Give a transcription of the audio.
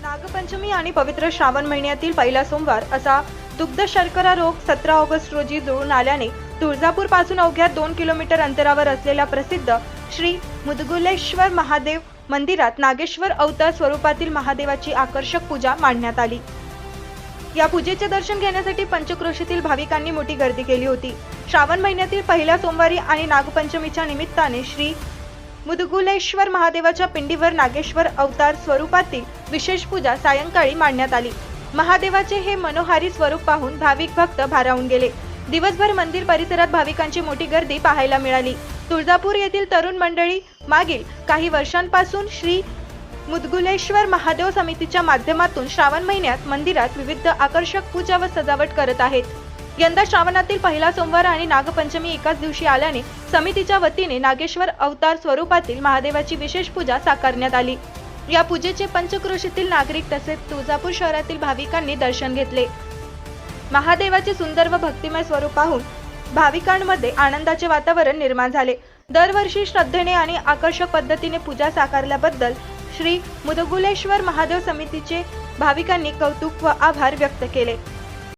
नागपंचमी आणि पवित्र श्रावण महिन्यातील पहिला सोमवार असा दुग्ध शर्करा रोग 17 ऑगस्ट रोजी जुळून आल्याने तुळजापूर पासून अवघ्या 2 किलोमीटर अंतरावर असलेल्या प्रसिद्ध श्री मुदगुलेश्वर महादेव मंदिरात नागेश्वर अवतार स्वरूपातील महादेवाची आकर्षक पूजा मांडण्यात आली। या पूजेचे दर्शन घेण्यासाठी पंचक्रोशीतील भाविकांनी मोठी गर्दी केली होती। श्रावण महिन्यातील पहिल्या सोमवारी आणि नागपंचमीच्या निमित्ताने श्री मुदगुलेश्वर महादेवाच्या पिंडीवर नागेश्वर अवतार स्वरूपातील विशेष पूजा सायंकाळी मांडण्यात आली। महादेवाचे हे मनोहारी स्वरूप पाहून भाविक भक्त भारावून गेले। दिवसभर मंदिर परिसरात भाविकांची मोठी गर्दी पाहायला मिळाली। तुळजापूर येथील तरुण मंडळी मागील काही वर्षांपासून श्री मुदगुलेश्वर महादेव समितीच्या माध्यमातून श्रावण महिन्यात मंदिरात विविध आकर्षक पूजा व सजावट करत आहेत। यंदा श्रावणातील पहिला सोमवार आणि नागपंचमी एकाच दिवशी आल्याने समितीच्या वतीने नागेश्वर अवतार स्वरूपातील महादेवाची विशेष पूजा साकारण्यात आली। या पूजेचे पंचक्रोशीतील नागरिक तसेच तुळजापूर शहरातील भाविकांनी दर्शन घेतले। महादेवाचे सुंदर व भक्तिमय स्वरूप पाहून भाविकांमध्ये आनंदाचे वातावरण निर्माण झाले। दरवर्षी श्रद्धेने आणि आकर्षक पद्धतीने पूजा साकारल्याबद्दल श्री मुदगुलेश्वर महादेव समितीचे भाविकांनी कौतुक व आभार व्यक्त केले।